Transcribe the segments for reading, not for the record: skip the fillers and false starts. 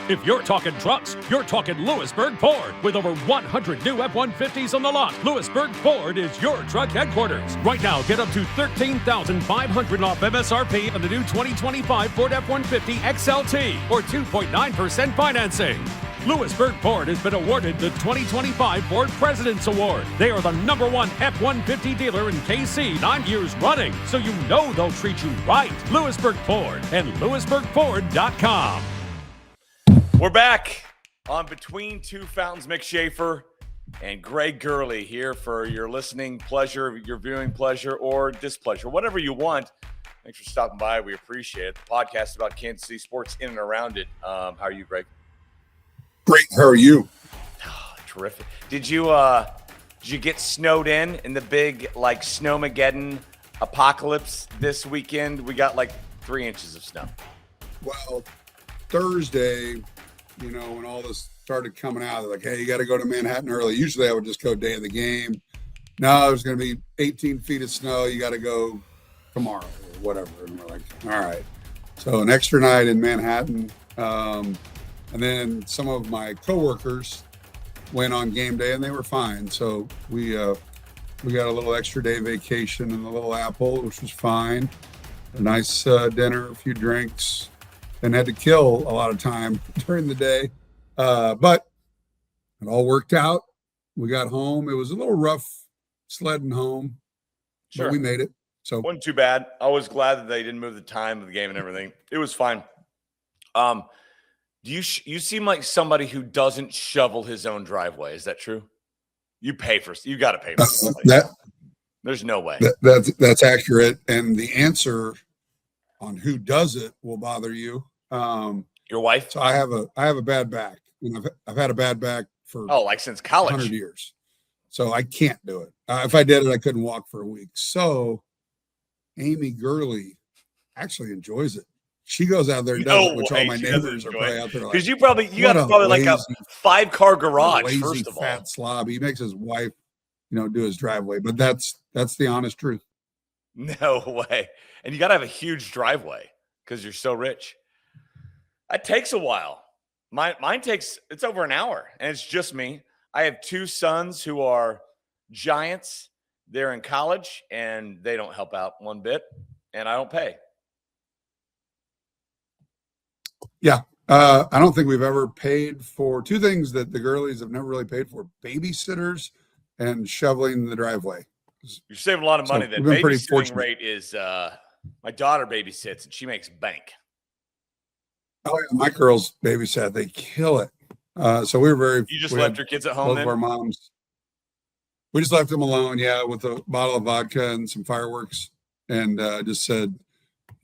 If you're talking trucks, you're talking Lewisburg Ford. With over 100 new F-150s on the lot, Lewisburg Ford is your truck headquarters. Right now, get up to $13,500 off MSRP on the new 2025 Ford F-150 XLT or 2.9% financing. Lewisburg Ford has been awarded the 2025 Ford President's Award. They are the #1 F-150 dealer in KC 9 years running, so you know they'll treat you right. Lewisburg Ford and LewisburgFord.com. We're back on Between Two Fountains. Mick Shaffer and Greg Gurley here for your listening pleasure, your viewing pleasure, or displeasure, whatever you want. Thanks for stopping by. We appreciate it. The podcast about Kansas City sports in and around it. How are you, Greg? Great. How are you? Oh, terrific. Did you get snowed in the big Snowmageddon apocalypse this weekend? We got 3 inches of snow. Well, Thursday, when all this started coming out, they're like, hey, you got to go to Manhattan early. Usually I would just go day of the game. Now there's going to be 18 feet of snow. You got to go tomorrow or whatever. And we're like, all right. So an extra night in Manhattan. And then some of my coworkers went on game day and they were fine. So we got a little extra day vacation in the Little Apple, which was fine. A nice dinner, a few drinks, and had to kill a lot of time during the day. But it all worked out. We got home. It was a little rough sledding home, but we made it. So wasn't too bad. I was glad that they didn't move the time of the game and everything. It was fine. You seem like somebody who doesn't shovel his own driveway. Is that true? You got to pay for that. There's no way. That's accurate. And the answer on who does it will bother you. Your wife? So I have a bad back. I've had a bad back for since college, 100 years. So I can't do it. If I did it, I couldn't walk for a week. So Amy Gurley actually enjoys it. She goes out there and does it, which all my neighbors are probably out there. Because you got probably a 5-car garage. Lazy, first of all, fat slob. He makes his wife, do his driveway, but that's the honest truth. No way. And you got to have a huge driveway because you're so rich. It takes a while. Mine takes, it's over an hour, and it's just me. I have 2 sons who are giants. They're in college, and they don't help out one bit, and I don't pay. Yeah. I don't think we've ever paid for 2 things that the Gurleys have never really paid for: babysitters and shoveling the driveway. You're saving a lot of money. That babysitting rate is my daughter babysits and she makes bank. Oh, yeah, my girls babysat. They kill it. So we were very. You just left your kids at home. Both of our moms. We just left them alone. Yeah, with a bottle of vodka and some fireworks, and just said,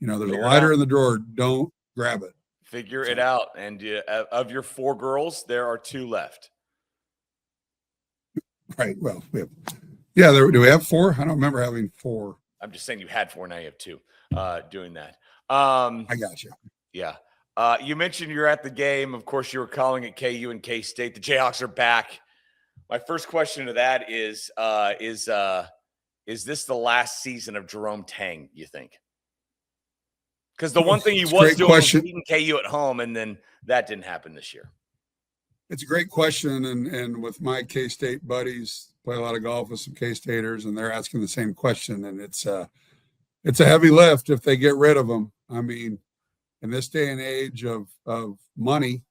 there's a lighter in the drawer. Don't grab it. Figure it out. And of your 4 girls, there are 2 left. Right. Well, do we have 4? I don't remember having 4. I'm just saying you had 4. Now you have 2 doing that. I got you. Yeah. You mentioned you're at the game. Of course, you were calling it KU and K-State. The Jayhawks are back. My first question to that is this the last season of Jerome Tang, you think? Because the one thing he was doing was beating KU at home, and then that didn't happen this year. It's a great question, and with my K-State buddies, play a lot of golf with some K-Staters, and they're asking the same question, and it's a heavy lift if they get rid of them. I mean, in this day and age of money,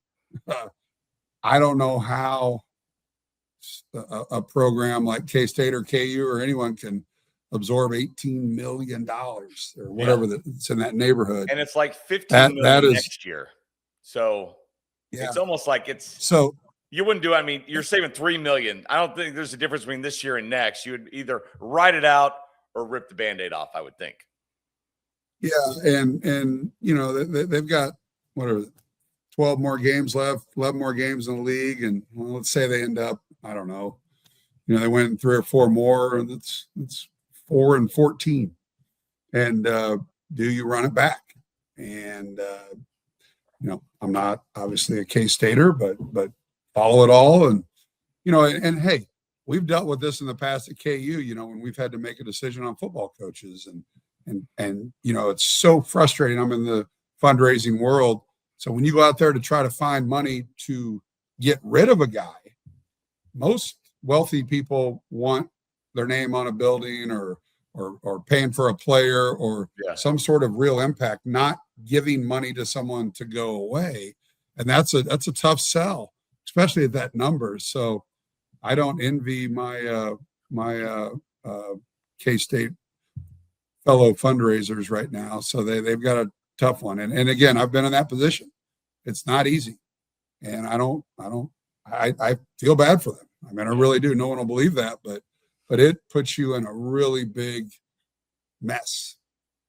I don't know how a program like K-State or KU or anyone can absorb $18 million or whatever that's in that neighborhood. And it's like $15 million next year. So it's almost like you wouldn't do, you're saving $3 million. I don't think there's a difference between this year and next. You would either ride it out or rip the Band-Aid off, I would think. Yeah. And they've got 12 more games left, 11 more games in the league. And let's say they end up, I don't know, they win 3 or 4 more, and it's 4-14. And do you run it back? And I'm not obviously a K-Stater, but follow it all. And and hey, we've dealt with this in the past at KU, when we've had to make a decision on football coaches, and it's so frustrating. I'm in the fundraising world. So when you go out there to try to find money to get rid of a guy, most wealthy people want their name on a building or paying for a player or some sort of real impact, not giving money to someone to go away. And that's a tough sell, especially at that number. So I don't envy my K-State fellow fundraisers right now. So they've got a tough one. And again, I've been in that position. It's not easy. And I feel bad for them. I mean, I really do. No one will believe that, but it puts you in a really big mess.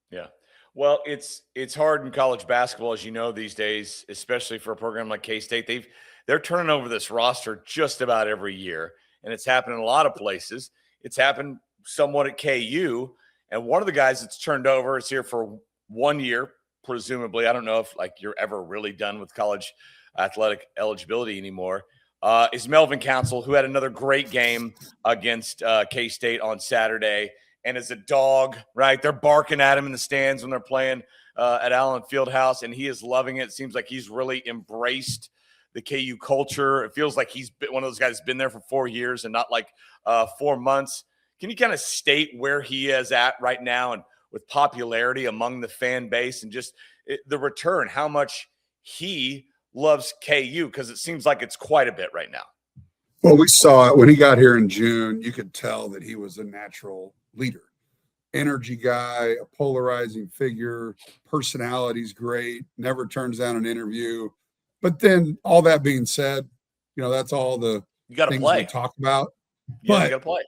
Yeah. Well, it's hard in college basketball, as you know, these days, especially for a program like K-State. They're turning over this roster just about every year, and it's happened in a lot of places. It's happened somewhat at KU, and one of the guys that's turned over is here for 1 year, presumably. I don't know if you're ever really done with college athletic eligibility anymore. Is Melvin Council, who had another great game against K-State on Saturday, and is a dog, right? They're barking at him in the stands when they're playing at Allen Fieldhouse, and he is loving it. It seems like he's really embraced the KU culture. It feels like he's been one of those guys who's been there for 4 years and not 4 months. Can you kind of state where he is at right now and with popularity among the fan base and just the return, how much he loves KU? Because it seems like it's quite a bit right now. Well, we saw it when he got here in June. You could tell that he was a natural leader, energy guy, a polarizing figure, personality's great, never turns down an interview. But then all that being said, that's all the things we talk about. Yeah, you got to play.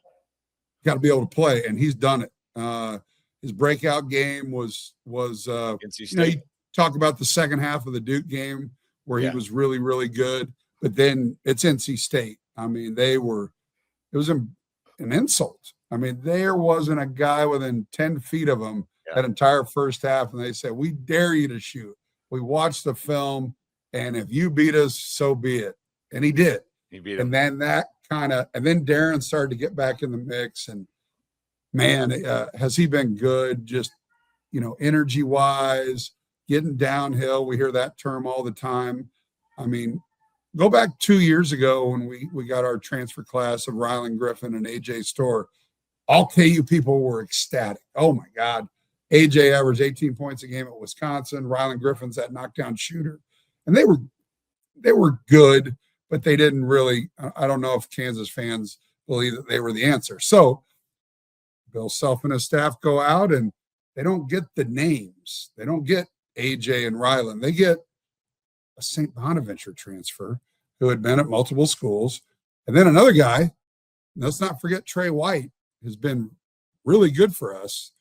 Got to be able to play, and he's done it. His breakout game was NC State. You talk about the second half of the Duke game where he was really, really good, but then it's NC State. I mean, it was an insult. I mean, there wasn't a guy within 10 feet of him that entire first half, and they said, "We dare you to shoot. We watched the film, and if you beat us, so be it." And he did. He beat him. And then and then Darren started to get back in the mix, and man, has he been good, just, energy-wise, getting downhill. We hear that term all the time. I mean, go back 2 years ago when we got our transfer class of Rylan Griffin and AJ Storr. All KU people were ecstatic. Oh, my God. AJ averaged 18 points a game at Wisconsin. Rylan Griffin's that knockdown shooter. And they were good, but they didn't really – I don't know if Kansas fans believe that they were the answer. So Bill Self and his staff go out, and they don't get the names. They don't get AJ and Rylan. They get a St. Bonaventure transfer who had been at multiple schools. And then another guy, let's not forget Trey White, has been really good for us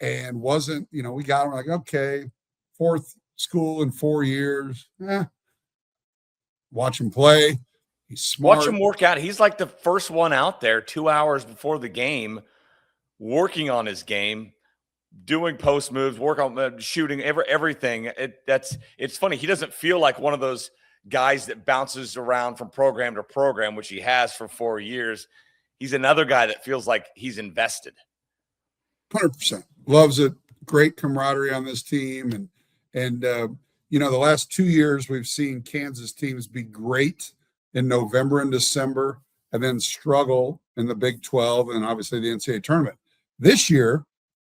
and wasn't, we got him okay, fourth school in 4 years. Watch him play. He's smart. Watch him work out. He's like the first one out there 2 hours before the game, working on his game, doing post moves, work on shooting, everything. It's funny. He doesn't feel like one of those guys that bounces around from program to program, which he has for 4 years. He's another guy that feels like he's invested. 100%. Loves it. Great camaraderie on this team. And the last 2 years we've seen Kansas teams be great in November and December and then struggle in the Big 12 and obviously the NCAA tournament. This year,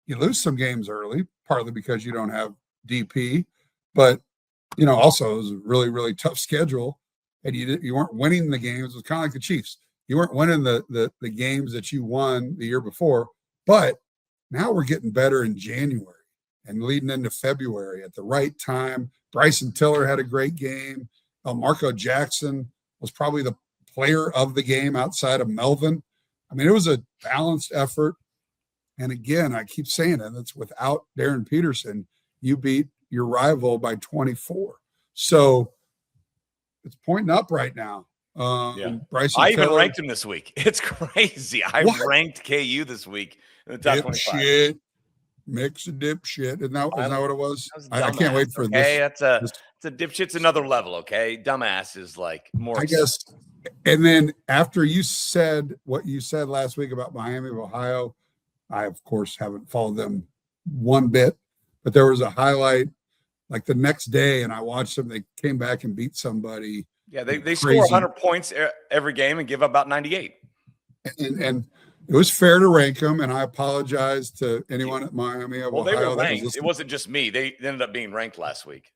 you lose some games early, partly because you don't have DP, but also it was a really, really tough schedule, and you weren't winning the games. It was kind of like the Chiefs. You weren't winning the games that you won the year before, but now we're getting better in January and leading into February at the right time. Bryson Tiller had a great game. Marco Jackson was probably the player of the game outside of Melvin. I mean, it was a balanced effort. And again, I keep saying it, that's without Darren Peterson, you beat your rival by 24. So it's pointing up right now. Bryson I even Tiller, ranked him this week. It's crazy. I ranked KU this week in the top 25. Dipshit. Mix a dipshit. Isn't that what it was? I can't wait for this. It's a dipshit's another level, okay? Dumbass is like more. I guess. And then after you said what you said last week about Miami of Ohio, I, of course, haven't followed them one bit, but there was a highlight like the next day, and I watched them. They came back and beat somebody. Yeah, they score 100 points every game and give up about 98. And it was fair to rank them, and I apologize to anyone at Miami of Well, Ohio. they were ranked. It wasn't just me. They ended up being ranked last week.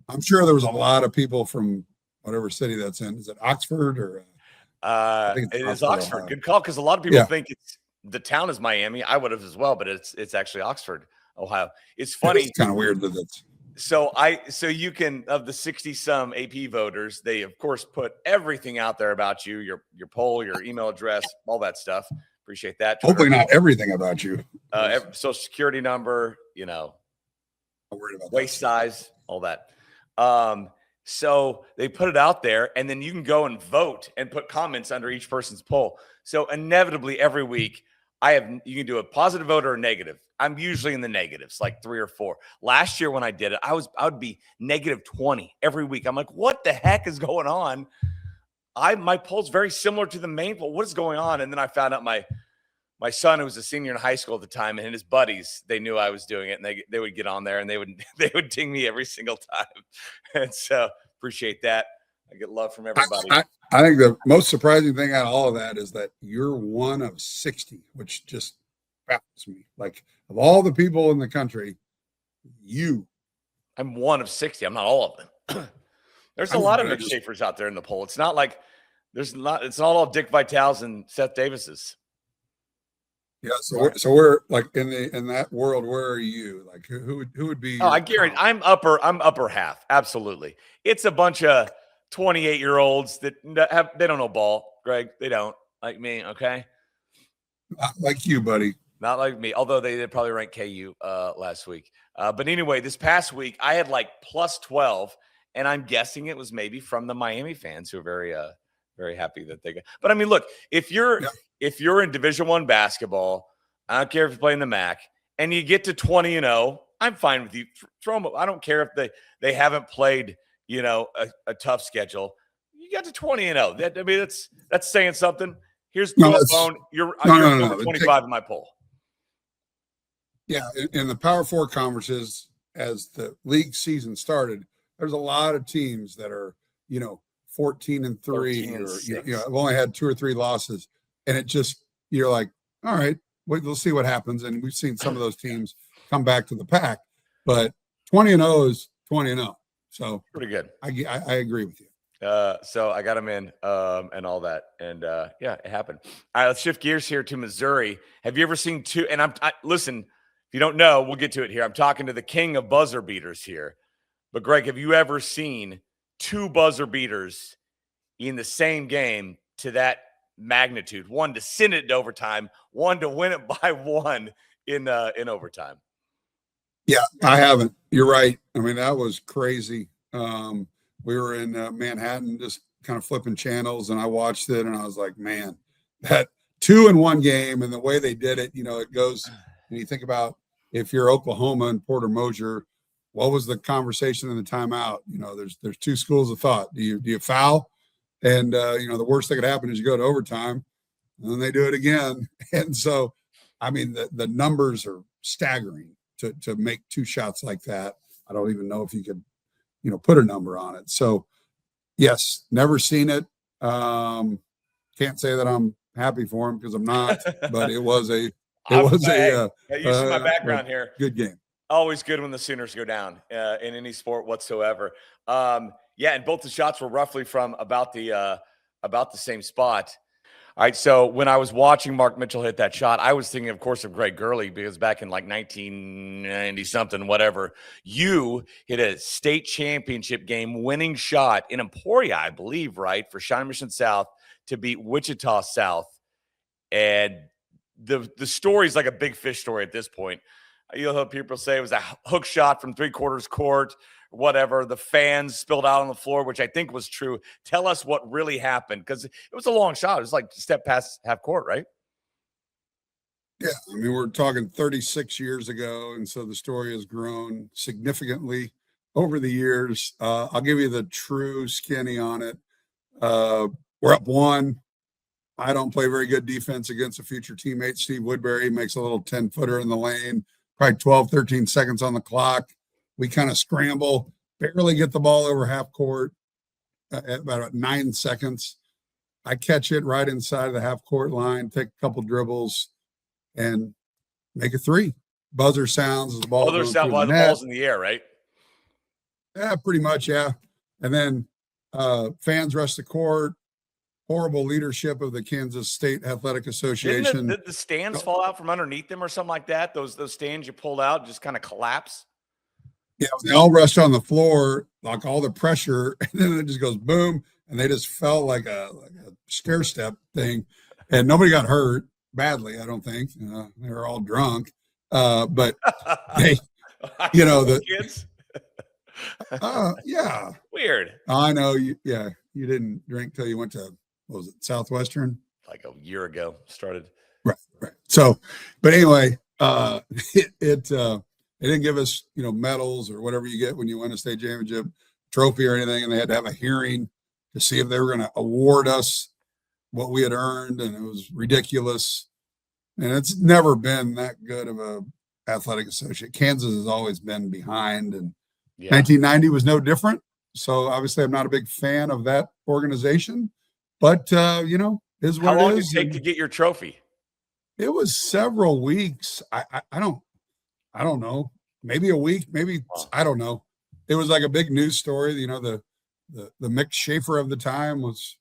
I'm sure there was a lot of people from whatever city that's in. Is it Oxford or? I think it is Oxford. Ohio. Good call, because a lot of people think it's the town is Miami. I would have as well, but it's actually Oxford, Ohio. It's funny. It's kind of weird that it's. So you can, of the 60 some AP voters, they of course put everything out there about you, your poll, your email address, all that stuff. Appreciate that. Twitter. Hopefully not everything about you. Social security number, I'm worried about waist size, all that. So they put it out there, and then you can go and vote and put comments under each person's poll. So inevitably every week you can do a positive vote or a negative. I'm usually in the negatives, like 3 or 4. Last year when I did it, I would be negative 20 every week. I'm like, what the heck is going on? My poll's very similar to the main poll. What is going on? And then I found out my son, who was a senior in high school at the time, and his buddies, they knew I was doing it, and they would get on there and they would ding me every single time. And so appreciate that. I get love from everybody. I think the most surprising thing out of all of that is that you're one of 60, which just baffles me. Like, of all the people in the country, I'm one of 60. I'm not all of them. There's a lot of Mick Shaffers out there in the poll. It's not like it's not all Dick Vitale's and Seth Davis's. Yeah, so we're like in that world. Where are you? Like, who would be? Oh, I guarantee I'm upper half. Absolutely, it's a bunch of 28-year-olds that they don't know ball. Greg, they don't like me. Okay, not like you, buddy. Not like me. Although they did probably rank KU last week. But anyway, this past week I had like plus 12, and I'm guessing it was maybe from the Miami fans who are very very happy that they got. But I mean, look, if you're in Division I basketball, I don't care if you're playing the MAC, and you get to 20-0, I'm fine with you. Throw them. I don't care if they haven't played, a tough schedule. You got to 20-0. That's saying something. Here's the phone. You're 25 in my poll. Yeah, in the Power Four conferences, as the league season started, there's a lot of teams that are, 14-3, or I've only had 2 or 3 losses, and it just, you're like, all right, we'll see what happens. And we've seen some of those teams come back to the pack, but 20-0 is 20-0, so pretty good. I agree with you. So I got them in and all that, and it happened. All right, let's shift gears here to Missouri. Have you ever seen two? And listen. If you don't know, we'll get to it here. I'm talking to the king of buzzer beaters here. But, Greg, have you ever seen 2 buzzer beaters in the same game to that magnitude? One to send it to overtime, one to win it by 1 in overtime. Yeah, I haven't. You're right. I mean, that was crazy. We were in Manhattan just kind of flipping channels, and I watched it, and I was like, man, that 2 in 1 game and the way they did it, it goes – and you think about if you're Oklahoma and Porter Moser, what was the conversation in the timeout? There's 2 schools of thought. Do you foul? And the worst that could happen is you go to overtime, and then they do it again. And so, I mean, the numbers are staggering to make 2 shots like that. I don't even know if you could, put a number on it. So, yes, never seen it. Can't say that I'm happy for him because I'm not, but it was a. You see my background here. Good game. Always good when the Sooners go down in any sport whatsoever. And both the shots were roughly from about the same spot. All right, so when I was watching Mark Mitchell hit that shot, I was thinking, of course, of Greg Gurley, because back in like 1990-something, whatever, you hit a state championship game winning shot in Emporia, I believe, right, for Shawnee Mission South to beat Wichita South. And the story's like a big fish story at this point. You'll hear people say it was a hook shot from 3/4 court, whatever. The fans spilled out on the floor, which I think was true. Tell us what really happened, because it was a long shot. It was like a step past half court, right? Yeah, I mean, we're talking 36 years ago, and so the story has grown significantly over the years. I'll give you the true skinny on it. We're up 1. I don't play very good defense against a future teammate. Steve Woodbury makes a little 10-footer in the lane, probably 12, 13 seconds on the clock. We kind of scramble, barely get the ball over half court at about 9 seconds. I catch it right inside the half court line, take a couple dribbles, and make a three. Buzzer sounds as the ball Buzzer goes sound through while the the net. ball's in the air, right? Yeah, pretty much, yeah. And then fans rush the court. Horrible leadership of the Kansas State Athletic Association. Did the stands fall out from underneath them or something like that? Those stands you pulled out just kind of collapse? Yeah, they all rushed on the floor, like all the pressure, and then it just goes boom, and they just fell like a stair step thing, and nobody got hurt badly. I don't think they were all drunk, but they, the kids. Yeah, Weird. I know you. Yeah, you didn't drink till you went to, what was it, Southwestern? Like a year ago, started. Right. So, but anyway, they didn't give us, medals or whatever you get when you win a state championship trophy or anything. And they had to have a hearing to see if they were going to award us what we had earned. And it was ridiculous. And it's never been that good of a athletic associate. Kansas has always been behind, and 1990 was no different. So obviously I'm not a big fan of that organization, but is what it is. How long did it take to get your trophy? It was several weeks. I don't know, maybe a week, maybe, I don't know. It was like a big news story. The Mick Shaffer of the time was,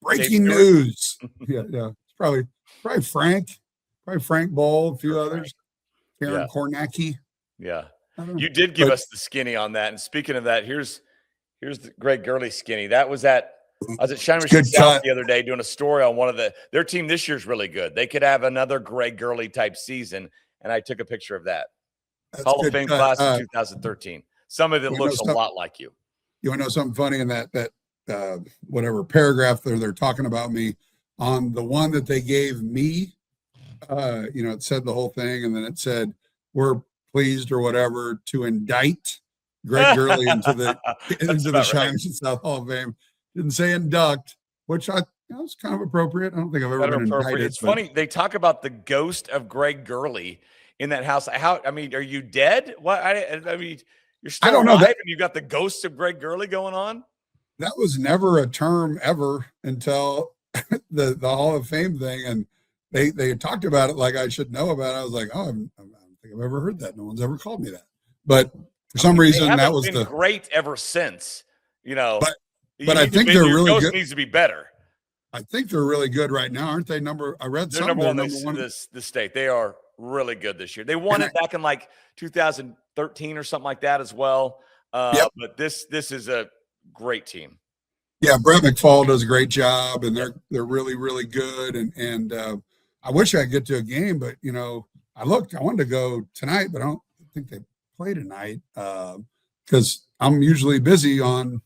breaking news. Yeah. It's probably Frank Bowl, a few others, Karen Kornacki. Yeah. You did give us the skinny on that. And speaking of that, here's the Greg Gurley skinny. I was at Shinery South the other day doing a story on their team this year's really good. They could have another Greg Gurley type season. And I took a picture of that. Hall of Fame class of 2013. Some of it looks a lot like you. You want to know something funny in that whatever paragraph they're talking about me on the one that they gave me? It said the whole thing, and then it said, "We're pleased" or whatever to indict Greg Gurley into the Shinery South Hall of Fame. Didn't say induct, which was kind of appropriate. I don't think I've ever been indicted. It's funny. They talk about the ghost of Greg Gurley in that house. Are you dead? What? You're still alive and you got the ghost of Greg Gurley going on? That was never a term ever until the Hall of Fame thing. And they talked about it like I should know about it. I was like, I don't think I've ever heard that. No one's ever called me that. But for some reason, that was great ever since, But I think they're really good. Needs to be better. I think they're really good right now, aren't they? I read they're number one. This state. They are really good this year. They won it back in like 2013 or something like that as well. But this is a great team. Yeah, Brett McFall does a great job, and they're really, really good. And I wish I could get to a game, but I wanted to go tonight, but I don't think they play tonight because I'm usually busy on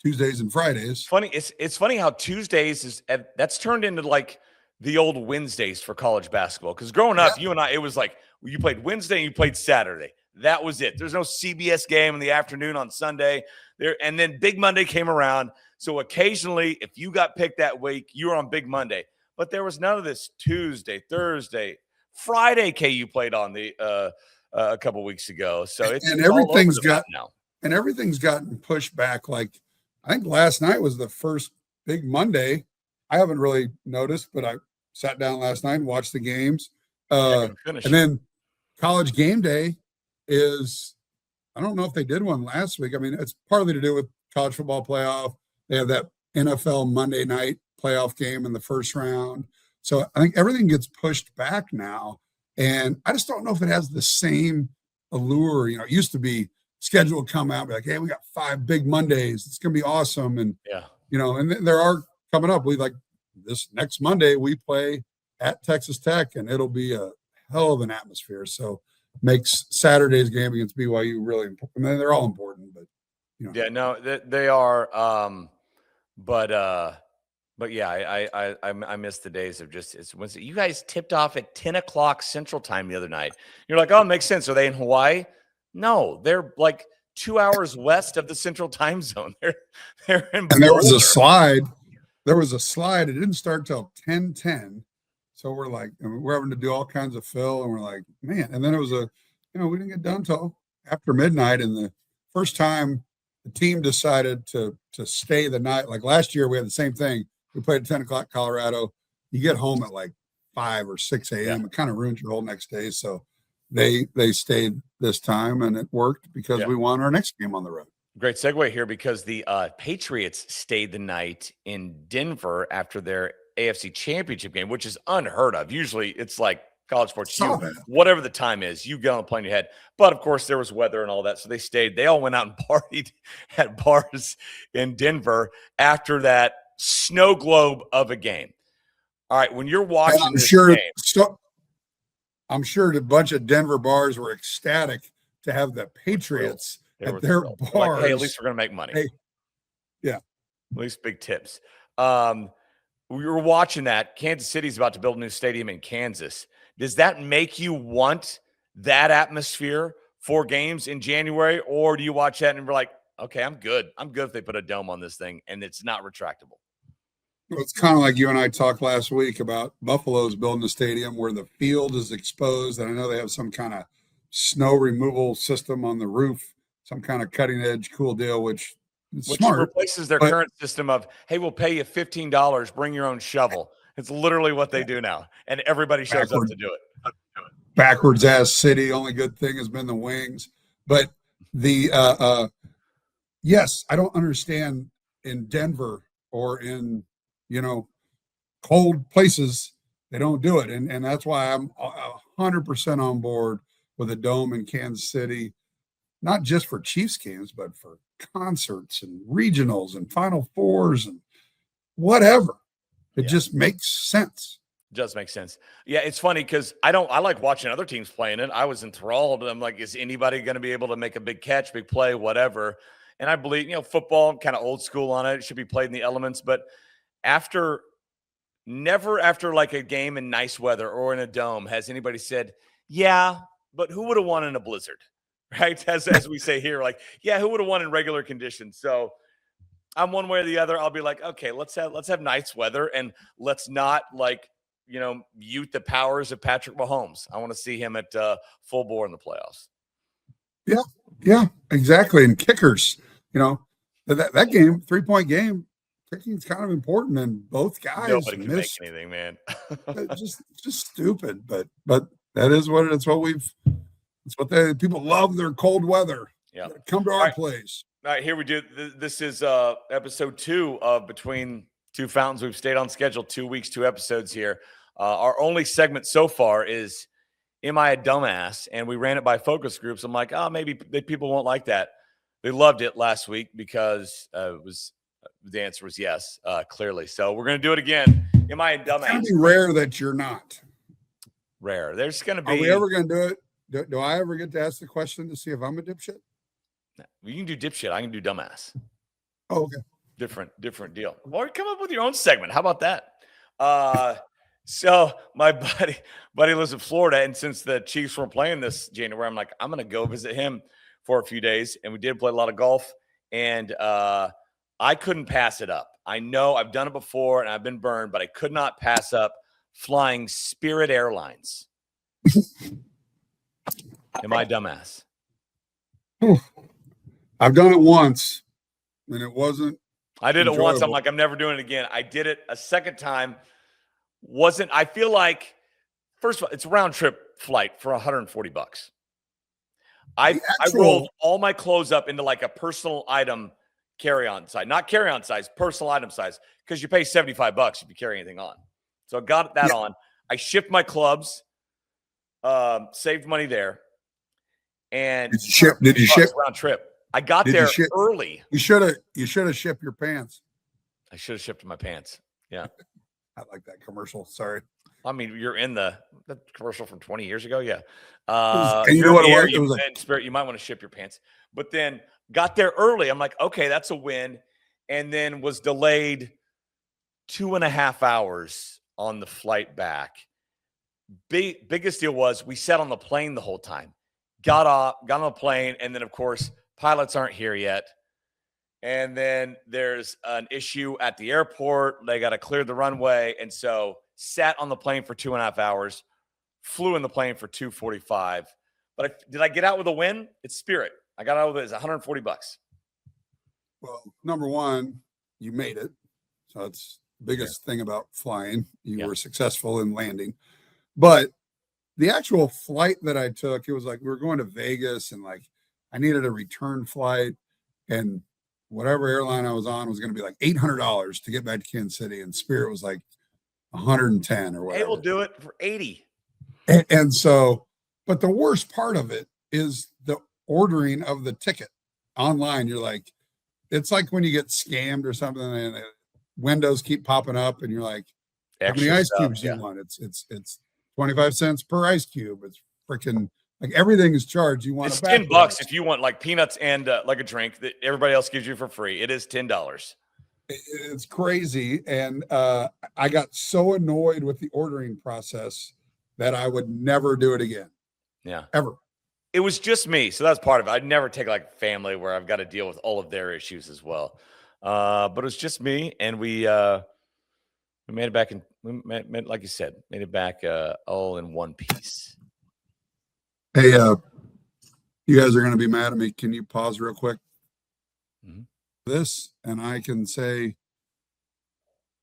Tuesdays and Fridays. It's funny how Tuesdays that's turned into like the old Wednesdays for college basketball. Because growing up, you and I, it was like you played Wednesday and you played Saturday. That was it. There's no CBS game in the afternoon on Sunday. And then Big Monday came around. So occasionally, if you got picked that week, you were on Big Monday. But there was none of this Tuesday, Thursday, Friday. KU played on the a couple weeks ago. So everything's gotten pushed back. Like I think last night was the first Big Monday. I haven't really noticed, but I sat down last night and watched the games. And then College Game Day is, I don't know if they did one last week. I mean, it's partly to do with college football playoff. They have that NFL Monday night playoff game in the first round. So I think everything gets pushed back now. And I just don't know if it has the same allure. It used to be schedule come out, be like, hey, we got 5 big Mondays. It's going to be awesome. And, and there are coming up. We like this next Monday, we play at Texas Tech, and it'll be a hell of an atmosphere. So makes Saturday's game against BYU really important. I mean, they're all important, but they are. But yeah, I miss the days of just Wednesday. You guys tipped off at 10 o'clock Central Time the other night. You're like, oh, it makes sense. Are they in Hawaii? No, they're like 2 hours west of the Central Time Zone. They're in Boulder. And there was a slide. It didn't start till 10:10. So we're like, we're having to do all kinds of fill, and we're like, man. And then it was we didn't get done till after midnight. And the first time the team decided to stay the night, like last year, we had the same thing. We played at 10 o'clock Colorado. You get home at like 5 or 6 a.m. Yeah. It kind of ruins your whole next day. So they stayed this time, and it worked because we won our next game on the road. Great segue here, because the Patriots stayed the night in Denver after their AFC Championship game, which is unheard of. Usually it's like college sports, whatever the time is, you get on the plane, you head. But of course, there was weather and all that, so they stayed. They all went out and partied at bars in Denver after that snow globe of a game. All right, when you're watching I'm sure a bunch of Denver bars were ecstatic to have the Patriots at their bars. Like, hey, at least we're going to make money. Hey, yeah. At least big tips. We were watching that. Kansas City's about to build a new stadium in Kansas. Does that make you want that atmosphere for games in January? Or do you watch that and be like, okay, I'm good. I'm good if they put a dome on this thing and it's not retractable. Well, it's kind of like you and I talked last week about Buffalo's building a stadium where the field is exposed. And I know they have some kind of snow removal system on the roof, some kind of cutting edge, cool deal, which smart. Replaces their current system of, hey, we'll pay you $15, bring your own shovel. It's literally what they do now. And everybody shows up to do it. Backwards ass city. Only good thing has been the wings. But the yes, I don't understand in Denver or in, cold places, they don't do it. And that's why I'm 100% on board with a dome in Kansas City, not just for Chiefs games, but for concerts and regionals and Final Fours and whatever. It just makes sense. It does make sense. Yeah, it's funny because I like watching other teams playing it. I was enthralled. I'm like, is anybody going to be able to make a big catch, big play, whatever? And I believe, football, kind of old school on it. It should be played in the elements. But never after like a game in nice weather or in a dome has anybody said, yeah, but who would have won in a blizzard? Right? As we say here, like, yeah, who would have won in regular conditions? So I'm one way or the other. I'll be like, okay, let's have nice weather, and let's not mute the powers of Patrick Mahomes. I want to see him at full bore in the playoffs. Yeah, exactly. And kickers, that game, 3-point game, kicking is kind of important, and both guys nobody can make anything, man. just stupid, but that is what it's what people love, their cold weather. Yeah, come to our place. All right, here we do. This is episode 2 of Between Two Fountains. We've stayed on schedule 2 weeks, 2 episodes here. Our only segment so far is Am I a Dumbass? And we ran it by focus groups. I'm like, maybe people won't like that. They loved it last week because the answer was yes, clearly. So we're going to do it again. Am I a dumbass? It's going to be rare that you're not. Rare. There's going to be. Are we ever going to do it? Do I ever get to ask the question to see if I'm a dipshit? You can do dipshit. I can do dumbass. Oh, okay. Different deal. Or come up with your own segment. How about that? So my buddy lives in Florida, and since the Chiefs weren't playing this January, I'm like, I'm going to go visit him for a few days. And we did play a lot of golf, and I couldn't pass it up. I know I've done it before, and I've been burned, but I could not pass up flying Spirit Airlines. Am I a dumbass? I've done it once, and it wasn't. I did enjoyable. It once. I'm like, I'm never doing it again. I did it a second time. I feel like, first of all, it's a round trip flight for $140. I rolled all my clothes up into like a personal item carry-on size, not carry-on size, personal item size, because you pay $75 if you carry anything on. So I got that on. I shipped my clubs, saved money there. And did you ship round trip? I got there early. You should have shipped your pants. I should have shipped my pants. Yeah. I like that commercial. Sorry. I mean, you're in the commercial from 20 years ago. Yeah. And you know what it was? Spirit, you might want to ship your pants. But then got there early. I'm like, okay, that's a win. And then was delayed 2.5 hours on the flight back. Biggest deal was we sat on the plane the whole time. Got on the plane, and then, of course, pilots aren't here yet. And then there's an issue at the airport. They got to clear the runway. And so sat on the plane for 2.5 hours, flew in the plane for 2:45. But did I get out with a win? It's Spirit. I got out with it. It's $140. Well, number one, you made it. So that's the biggest thing about flying. You were successful in landing. But the actual flight that I took, it was like we were going to Vegas and like I needed a return flight, and whatever airline I was on was going to be like $800 to get back to Kansas City, and Spirit was like 110 or whatever. Hey, we'll do it for 80. And so, but the worst part of it is the ordering of the ticket online. You're like, it's like when you get scammed or something and windows keep popping up and you're like, how many ice cubes do you want? It's 25 cents per ice cube. It's freaking like everything is charged. You want it's $10 if you want like peanuts and like a drink that everybody else gives you for free. It is $10. It's crazy. And I got so annoyed with the ordering process that I would never do it again. Yeah. Ever. It was just me. So that's part of it. I'd never take like family where I've got to deal with all of their issues as well. But it was just me. And we made it back like you said, made it back all in one piece. Hey, you guys are going to be mad at me. Can you pause real quick? Mm-hmm. This, and I can say,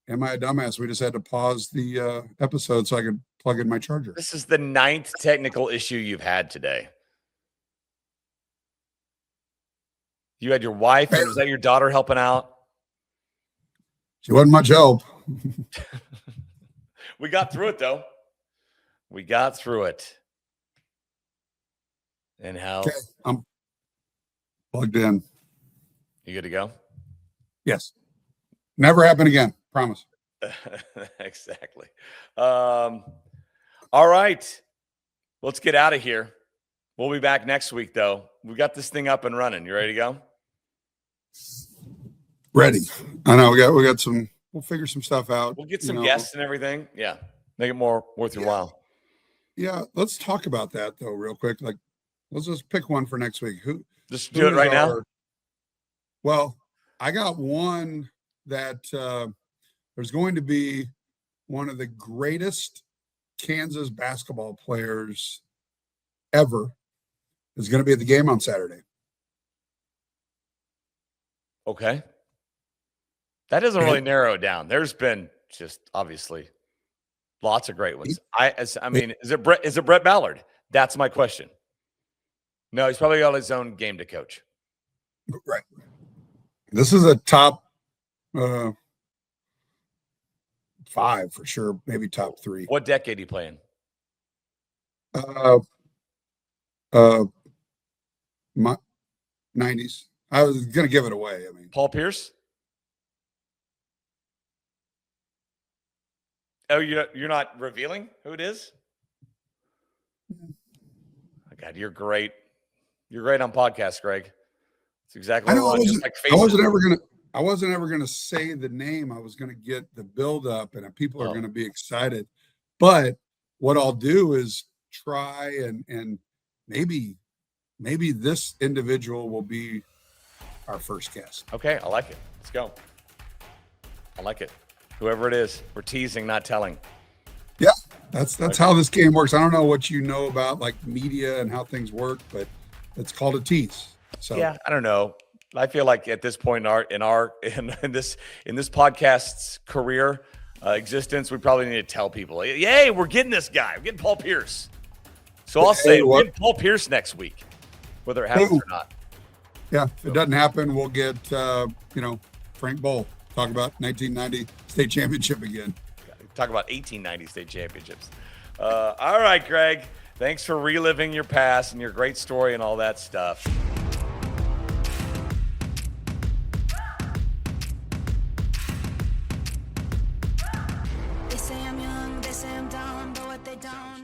am I a dumbass? We just had to pause the episode so I could plug in my charger. This is the 9th technical issue you've had today. You had your wife, and was that your daughter helping out? She wasn't much help. We got through it, though. We got through it. And how? Okay, I'm plugged in. You good to go? Yes. Never happen again. Promise. Exactly. All right. Let's get out of here. We'll be back next week, though. We got this thing up and running. You ready to go? Ready. I know we got some. We'll figure some stuff out. We'll get some guests and everything. Yeah, make it more worth your while. Yeah, let's talk about that though, real quick. Like, let's just pick one for next week. Who? Just do it right now. Well, I got one that there's going to be one of the greatest Kansas basketball players ever is going to be at the game on Saturday. Okay. That doesn't really narrow it down. There's been just obviously lots of great ones. I mean, is it Brett Ballard? That's my question. No, he's probably got his own game to coach. Right. This is a top 5 for sure, maybe top 3. What decade he playing? 90s. I was gonna give it away. I mean, Paul Pierce. Oh, you're not revealing who it is? Oh, God, you're great. You're great on podcasts, Greg. It's exactly what I want. I wasn't ever gonna say the name. I was gonna get the build up, and people are gonna be excited. But what I'll do is try and maybe this individual will be our first guest. Okay, I like it. Let's go. I like it. Whoever it is, we're teasing, not telling. Yeah, that's how this game works. I don't know what you know about like media and how things work, but it's called a tease. So yeah, I don't know. I feel like at this point in this podcast's career existence, we probably need to tell people, "Yay, we're getting this guy. We're getting Paul Pierce." So I'll say we're getting Paul Pierce next week, whether it happens or not. Yeah, if it doesn't happen, we'll get Frank Bowl. Talk about 1990 state championship again. Talk about 1890 state championships. All right, Greg. Thanks for reliving your past and your great story and all that stuff. They say I'm young, they say I'm dumb, but what they don't